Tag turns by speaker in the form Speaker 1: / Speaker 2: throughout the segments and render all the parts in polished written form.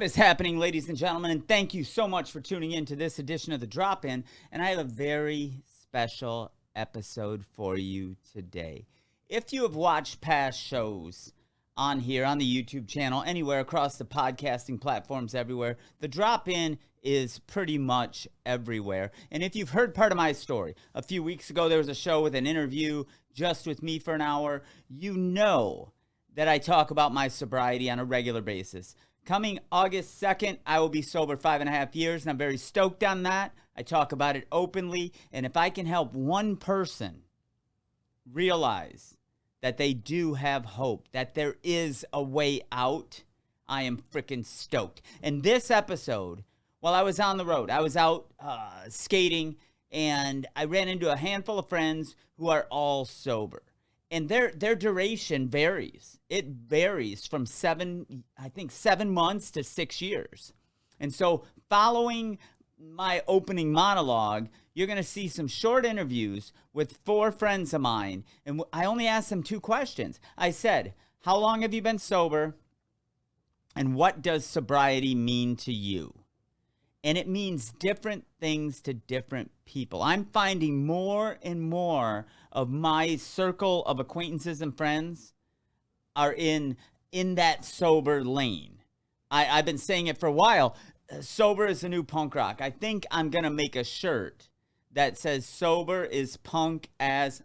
Speaker 1: What is happening, ladies and gentlemen? And thank you so much for tuning in to this edition of the Drop In. And I have a very special episode for you today. If you have watched past shows on here, on the YouTube channel, anywhere across the podcasting platforms everywhere, the Drop In is pretty much everywhere. And if you've heard part of my story, a few weeks ago there was a show with an interview just with me for an hour. You know that I talk about my sobriety on a regular basis. Coming August 2nd, I will be sober 5.5 years, and I'm very stoked on that. I talk about it openly, and if I can help one person realize that they do have hope, that there is a way out, I am freaking stoked. And this episode, while I was on the road, I was out skating, and I ran into a handful of friends who are all sober. And their duration varies. It varies from 7 months to 6 years. And so following my opening monologue, you're going to see some short interviews with 4 friends of mine. And I only asked them 2 questions. I said, how long have you been sober? And what does sobriety mean to you? And it means different things to different people. I'm finding more and more of my circle of acquaintances and friends are in that sober lane. I've been saying it for a while. Sober is the new punk rock. I think I'm going to make a shirt that says sober is punk as,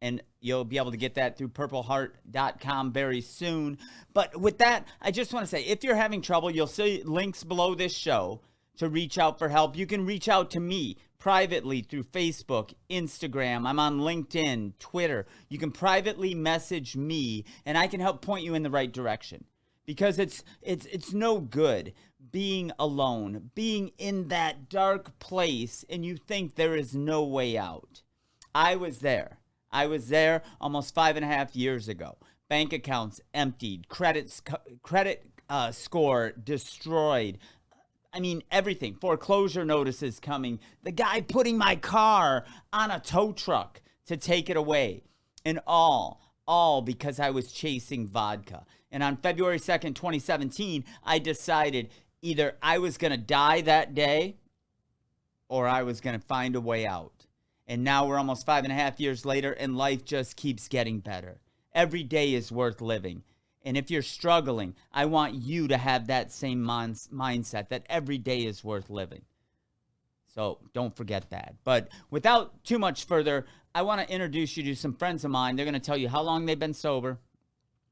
Speaker 1: and you'll be able to get that through purpleheart.com very soon. But with that, I just want to say, if you're having trouble, you'll see links below this show to reach out for help. You can reach out to me privately through Facebook, Instagram. I'm on LinkedIn, Twitter. You can privately message me, and I can help point you in the right direction. Because it's no good being alone, being in that dark place, and you think there is no way out. I was there. I was there almost 5.5 years ago. Bank accounts emptied, credit score destroyed. I mean, everything. Foreclosure notices coming. The guy putting my car on a tow truck to take it away. And all because I was chasing vodka. And on February 2nd, 2017, I decided either I was going to die that day or I was going to find a way out. And now we're almost 5.5 years later, and life just keeps getting better. Every day is worth living. And if you're struggling, I want you to have that same mindset that every day is worth living. So don't forget that. But without too much further, I want to introduce you to some friends of mine. They're going to tell you how long they've been sober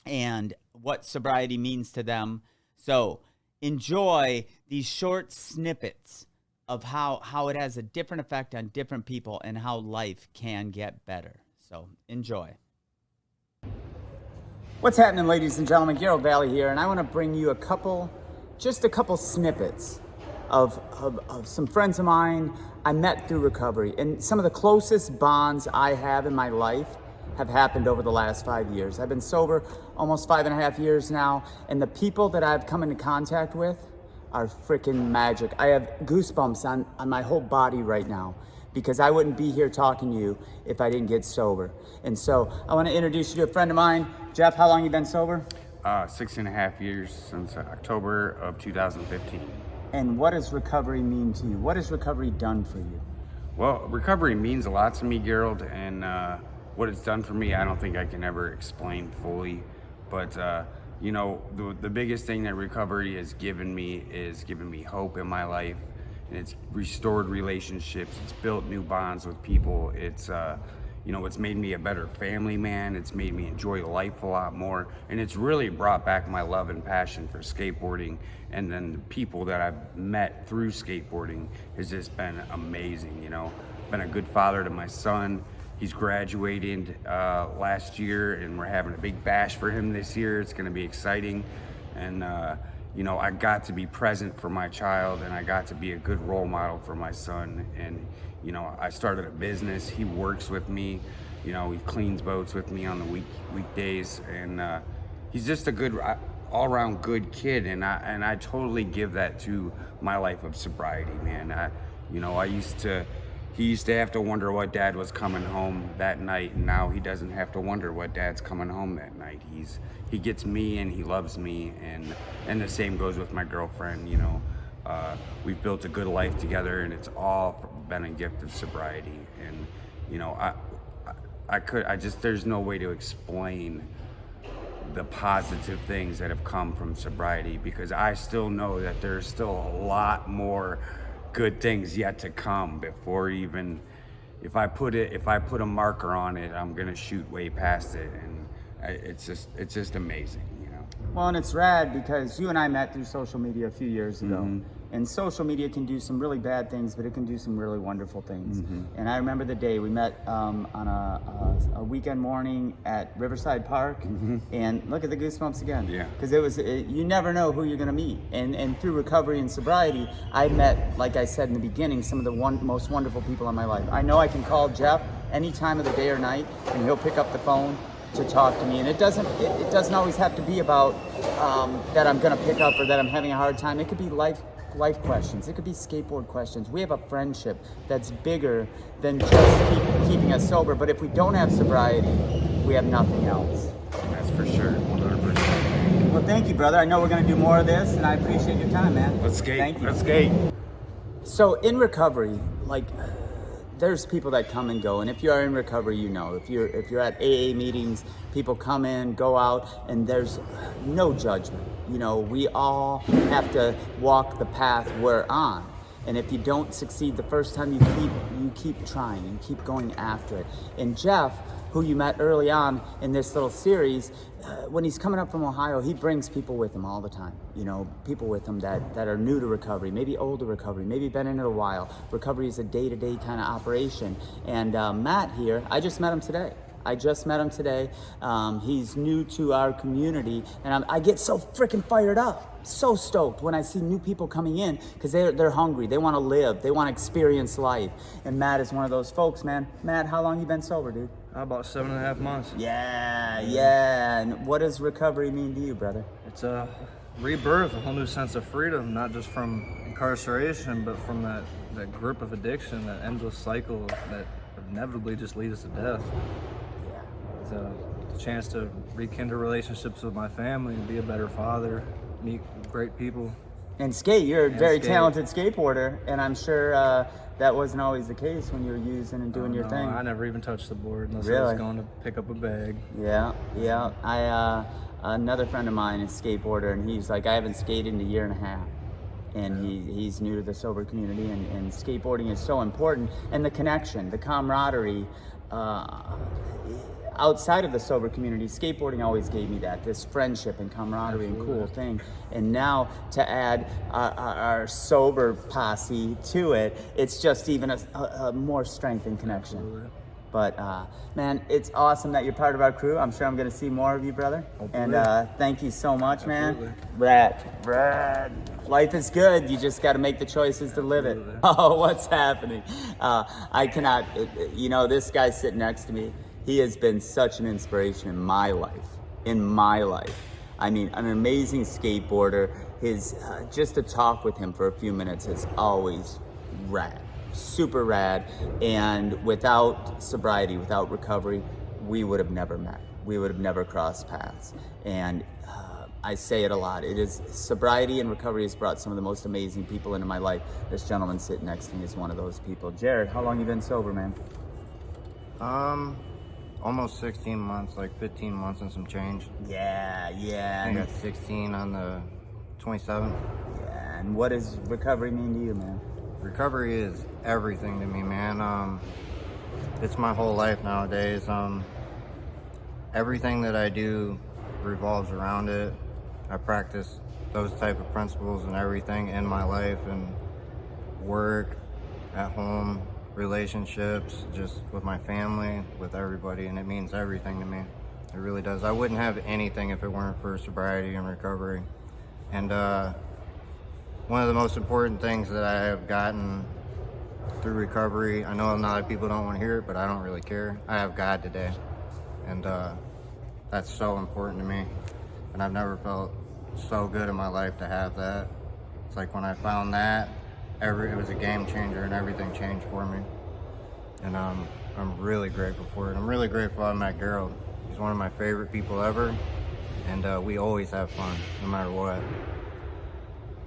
Speaker 1: and what sobriety means to them. So enjoy these short snippets of how it has a different effect on different people and how life can get better. So enjoy. What's happening, ladies and gentlemen? Gerald Valley here, and I want to bring you just a couple snippets of some friends of mine I met through recovery. And some of the closest bonds I have in my life have happened over the last 5 years. I've been sober almost 5.5 years now, and the people that I've come into contact with are freaking magic. I have goosebumps on my whole body right now because I wouldn't be here talking to you if I didn't get sober. And so I want to introduce you to a friend of mine. Jeff, how long you been sober?
Speaker 2: 6.5 years, since October of 2015.
Speaker 1: And what does recovery mean to you? What has recovery done for you?
Speaker 2: Well, recovery means a lot to me, Gerald, and what it's done for me, I don't think I can ever explain fully. But the biggest thing that recovery has given me is given me hope in my life, and it's restored relationships. It's built new bonds with people. It's it's made me a better family man. It's made me enjoy life a lot more, and it's really brought back my love and passion for skateboarding. And then the people that I've met through skateboarding has just been amazing. Been a good father to my son. He's graduated last year, and we're having a big bash for him this year. It's going to be exciting, and I got to be present for my child, and I got to be a good role model for my son. And I started a business. He works with me. He cleans boats with me on the weekdays, and he's just a good, all-around good kid. And I totally give that to my life of sobriety, man. I used to he used to have to wonder what dad was coming home that night, and now he doesn't have to wonder what dad's coming home that night. He gets me and he loves me, and the same goes with my girlfriend. You know, we've built a good life together, and it's all been a gift of sobriety. And you know, there's no way to explain the positive things that have come from sobriety, because I still know that there's still a lot more good things yet to come before even, if I put a marker on it, I'm gonna shoot way past it. And it's just amazing, you know.
Speaker 1: Well, and it's rad because you and I met through social media a few years ago. And social media can do some really bad things, but it can do some really wonderful things. And I remember the day we met on a weekend morning at Riverside Park, and look at the goosebumps again.
Speaker 2: Yeah.
Speaker 1: Because you never know who you're gonna meet. And through recovery and sobriety, I met, like I said in the beginning, some of the most wonderful people in my life. I know I can call Jeff any time of the day or night, and he'll pick up the phone to talk to me. And it doesn't always have to be about that I'm gonna pick up or that I'm having a hard time. It could be life questions. It could be skateboard questions. We have a friendship that's bigger than just keeping us sober. But if we don't have sobriety, we have nothing else.
Speaker 2: That's for sure, 100%.
Speaker 1: Well, thank you, brother. I know we're going to do more of this, and I appreciate your time, man.
Speaker 2: Let's skate.
Speaker 1: Thank you.
Speaker 2: Let's skate.
Speaker 1: So in recovery, like, there's people that come and go, and if you are in recovery, you know, if you're at AA meetings, people come in, go out, and there's no judgment. You know, we all have to walk the path we're on, and if you don't succeed the first time, you keep trying and keep going after it. And Jeff, who you met early on in this little series, when he's coming up from Ohio, he brings people with him all the time. You know, people with him that are new to recovery, maybe old to recovery, maybe been in it a while. Recovery is a day-to-day kind of operation. And Matt here, I just met him today. He's new to our community, and I get so freaking fired up, so stoked when I see new people coming in, because they're hungry, they want to live, they want to experience life. And Matt is one of those folks, man. Matt, how long you been sober, dude?
Speaker 3: About 7.5 months.
Speaker 1: Yeah. And what does recovery mean to you, brother?
Speaker 3: It's a rebirth, a whole new sense of freedom, not just from incarceration, but from that grip of addiction, that endless cycle that inevitably just leads to death. It's a chance to rekindle relationships with my family and be a better father, meet great people.
Speaker 1: And skate, you're a very talented skateboarder, and I'm sure that wasn't always the case when you were using and doing your thing.
Speaker 3: I never even touched the board unless I
Speaker 1: Really?
Speaker 3: was going to pick up a bag.
Speaker 1: Yeah. Another friend of mine is a skateboarder, and he's like, I haven't skated in a year and a half. And he's new to the sober community, and skateboarding is so important. And the connection, the camaraderie, outside of the sober community, skateboarding always gave me this friendship and camaraderie. Absolutely. And cool thing. And now to add our sober posse to it, it's just even a more strength and connection.
Speaker 3: Absolutely.
Speaker 1: But man, it's awesome that you're part of our crew. I'm sure I'm going to see more of you, brother.
Speaker 3: Hopefully.
Speaker 1: And thank you so much,
Speaker 3: Absolutely.
Speaker 1: man. Rad. Life is good. You just got to make the choices to live it.
Speaker 3: Absolutely.
Speaker 1: Oh, what's happening? I cannot, this guy sitting next to me, he has been such an inspiration in my life. I mean, an amazing skateboarder. Just to talk with him for a few minutes is always rad, super rad. And without sobriety, without recovery, we would have never met. We would have never crossed paths. And I say it a lot. It is sobriety and recovery has brought some of the most amazing people into my life. This gentleman sitting next to me is one of those people. Jared, how long you been sober, man?
Speaker 4: Almost 16 months, like 15 months and some change.
Speaker 1: Yeah.
Speaker 4: I got 16 on the 27th.
Speaker 1: Yeah, and what does recovery mean to you, man?
Speaker 4: Recovery is everything to me, man. It's my whole life nowadays. Everything that I do revolves around it. I practice those type of principles and everything in my life, and work, at home, relationships, just with my family, with everybody, and it means everything to me. It really does. I wouldn't have anything if it weren't for sobriety and recovery. And one of the most important things that I have gotten through recovery, I know a lot of people don't want to hear it, but I don't really care. I have God today, and that's so important to me. And I've never felt so good in my life to have that. It's like when I found that, it was a game changer, and everything changed for me. and I'm really grateful for it. I'm really grateful I met Gerald. He's one of my favorite people ever, and we always have fun, no matter what.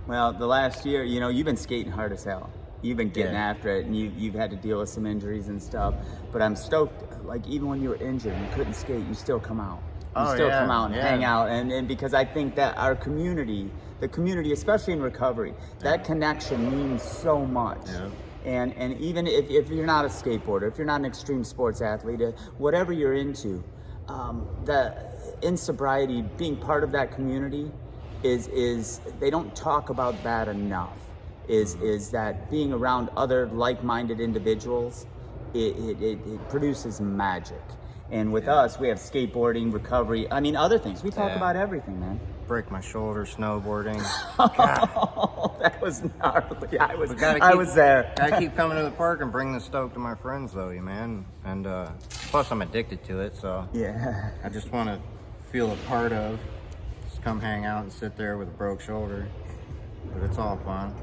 Speaker 1: Well, the last year, you know, you've been skating hard as hell. You've been getting after it, and you've had to deal with some injuries and stuff. But I'm stoked, like, even when you were injured, you couldn't skate, you still come out. You still come out and hang out. And because I think that our community, the community, especially in recovery, that connection means so much.
Speaker 4: Yeah.
Speaker 1: And even if you're not a skateboarder, if you're not an extreme sports athlete, whatever you're into, in sobriety, being part of that community is they don't talk about that enough. Is that being around other like-minded individuals, it produces magic. And with us, we have skateboarding, recovery. I mean, other things. We talk about everything, man.
Speaker 4: Break my shoulder snowboarding.
Speaker 1: Oh, that was gnarly. I was there.
Speaker 4: Gotta keep coming to the park and bring the stoke to my friends, though, man. And plus, I'm addicted to it, so
Speaker 1: Yeah.
Speaker 4: I just want to feel a part of. Just come hang out and sit there with a broke shoulder. But it's all fun.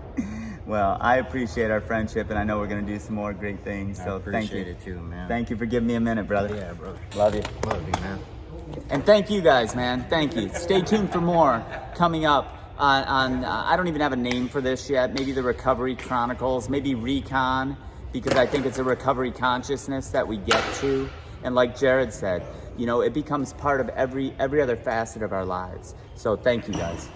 Speaker 1: Well, I appreciate our friendship, and I know we're going to do some more great things. So
Speaker 4: I appreciate
Speaker 1: thank you.
Speaker 4: it too, man.
Speaker 1: Thank you for giving me a minute, brother.
Speaker 4: Yeah, brother.
Speaker 1: Love you.
Speaker 4: Love you, man.
Speaker 1: And thank you guys, man. Thank you. Stay tuned for more coming up on I don't even have a name for this yet. Maybe the Recovery Chronicles, maybe Recon, because I think it's a recovery consciousness that we get to. And like Jared said, you know, it becomes part of every other facet of our lives. So thank you guys.